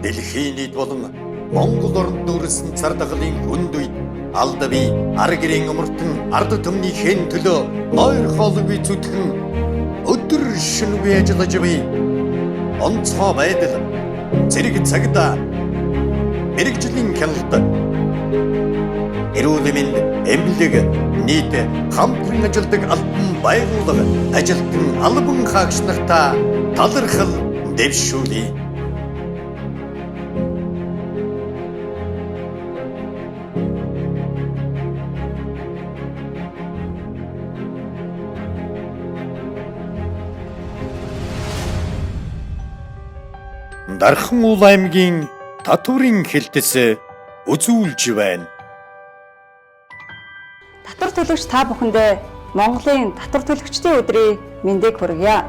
Дэлхийн нийт болон Монгол орнд дүүрсэн цар тахлын хүнд үед алда бие ар гэрийн умартан ард түмнийхэн төлөө ноёр хоолгүй зүтгэн өдөр шөнөгүй ажиллаж бие онцгой байдал зэрэг цагдаа мэрэгжлийн хяналт эрүүл мэнд эмнэлэг нийт хамтран ажилдаг албан байгууллага ажилтан албан хаагч нартаа талархал дэвшүүлье. Дархан уул аймгийн Татварын хэлтэс үзүүлж байна. Татвар төлөгч та бүхэндээ Монголын татвар төлөгчдийн өдрийн мэндийг хүргье.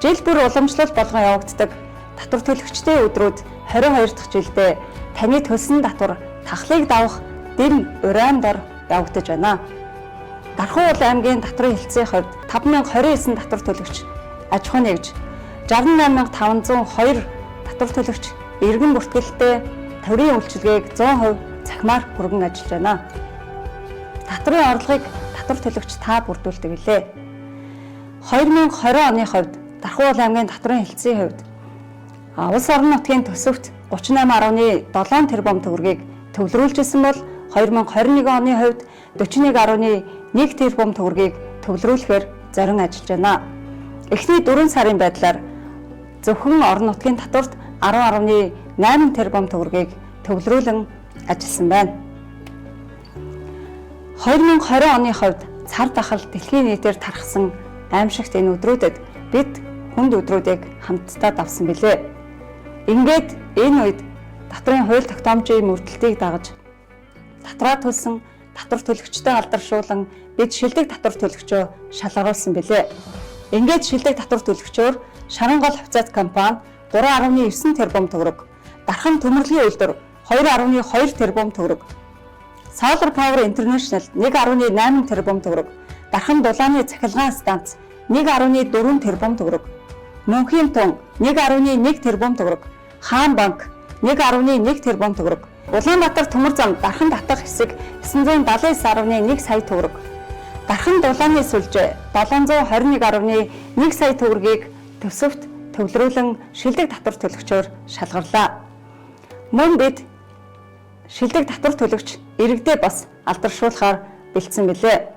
Жил бүр уламжлалт болгон явагддаг татвар төлөгчдийн өдрүүд 22 дахь жилдээ таны төлсөн татвар тахлыг давах дэм ураймдаар явагдаж байна. Дархан уул аймгийн татварын хэлтсийн хувьд 5029 татвар төлөгч аж ахуй нэгж 68502 татвар төлөгч иргэн бүртгэлтэй товрын үйлчилгээг 100% цахимаар хүргэн ажиллаж байна. Татварын орлогыг татвар төлөгч та бүрдүүлдэг билээ. 2020 оны хувьд Дархан уул аймгийн татварын хэлтсийн хувьд улс орон нутгийн төсөвт 38.7 тэрбум төгрөгийг төвлөрүүлжсэн бол 2021 оны хувьд 41.1 тэрбум төгрөгийг төвлөрүүлэхээр зорин ажиллаж байна. Эхний 4 сарын байдлаар зөвхөн орон нутгийн татварт 10.8 тэрбум төгрөгийг төвлөрүүлэн ажилласан байна. 2020 оны хувьд цар тахал дэлхийн нийтээр тархсан аимшигт энэ өдрүүдэд бид хүнд өдрүүдийг хамтдаа давсан билээ. Ингээд энэ үед татварын хууль тогтоомжийн мөрдлөлтийг дагаж татвараа төлсөн татвар төлөгчдөө алдаршуулан бид шилдэг татвар төлөгчөө шалгаруулсан билээ. Ингээд шилдэг татвар төлөгчөөр Шаран гол хувьцаат компани 3.9 тэрбум төгрөг, Дархан төмөрлөгийн үйлдвэр 2.2 тэрбум төгрөг, Solar Power International 1.8 тэрбум төгрөг, Дархан дулааны цахилгаан станц 1.4 тэрбум төгрөг, Мөнхийн тун 1.1 тэрбум төгрөг, Хаан банк 1.1 тэрбум төгрөг, Улаанбаатар төмөр зам Дархан татах хэсэг 979.1 сая төгрөг, Дархан дулааны сүлжээ 721.1 сая төгрөгийг төсөвт төвлөрүүлэн шилдэг татвар төлөгчөөр шалгарлаа. Мөн бид шилдэг татвар төлөгч иргэдээ бас алдаршуулахаар бэлдсэн билээ.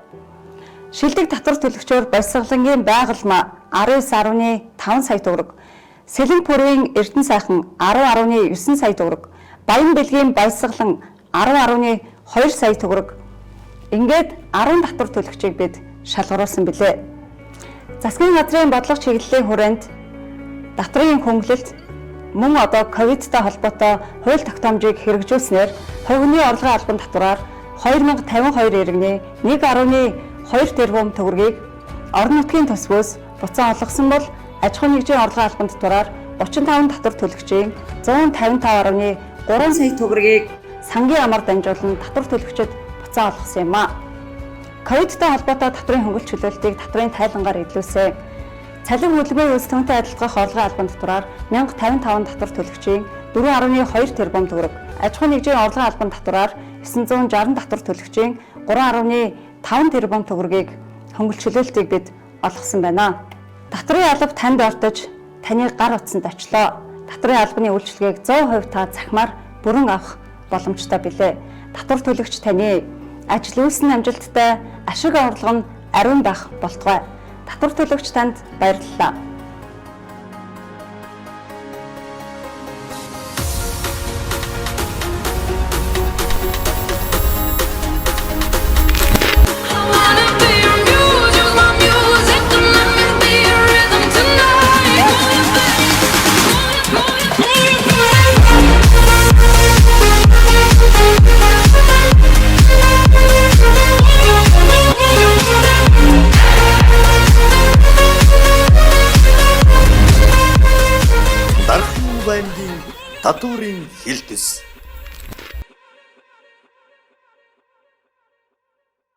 Шилдэг татвар төлөгчөөр Боловсролынгийн байгальмаа 19.5 сая төгрөг, Сэлэн пүрвийн Эрдэнэ сайхан 10.9 сая төгрөг, Баян бэлгийн Баясгалан 10.2 сая төгрөг. Ингээд 10 татвар төлөгчийг бид шалгаруулсан билээ. Засгийн газрын бодлого чиглэлийн хүрээнд татварын хөнгөлөлт мөн одоо ковидтай холбоотой хууль тогтоомжийг хэрэгжүүлснээр хувийн орлогын албан татвараар 2052 иргэний 1.2 тэрбум төгрөгийг орон нутгийн төсвөөс буцаан олгосон бол аж ахуй нэгжийн орлогын албан татвараар 35 татвар төлөгчийн 155.3 сая төгрөгийг сангийн амаар дамжуулан татвар төлөгчид буцаан олгосон юм а. Ковидтай холбоотой татварын хөнгөлөлт чөлөөлтийг татварын тайлангаар илүүсэн. Цалин хөдөлгөөний үйлчлэгтэй адилгах орлогын албан татвараар 1055 татвар төлөгчийн 4.2 тэрбум төгрөг, аж ахуй нэгжийн орлогын албан татвараар 960 татвар төлөгчийн 3.5 тэрбум төгрөгийг хөнгөлөлт чөлөөлтийг бид олгосон байна. Татварын алба танд ортож, таны гар утсанд очлоо. Татварын албаны үйлчилгээг 100% та цахимаар бүрэн авах боломжтой билээ. Татвар төлөгч таны ажил үйлсэн амжилттай ашиг орлого нь ариун байх болтугай. Татвар төлөгч танд баярлалаа. Татварын хэлтэс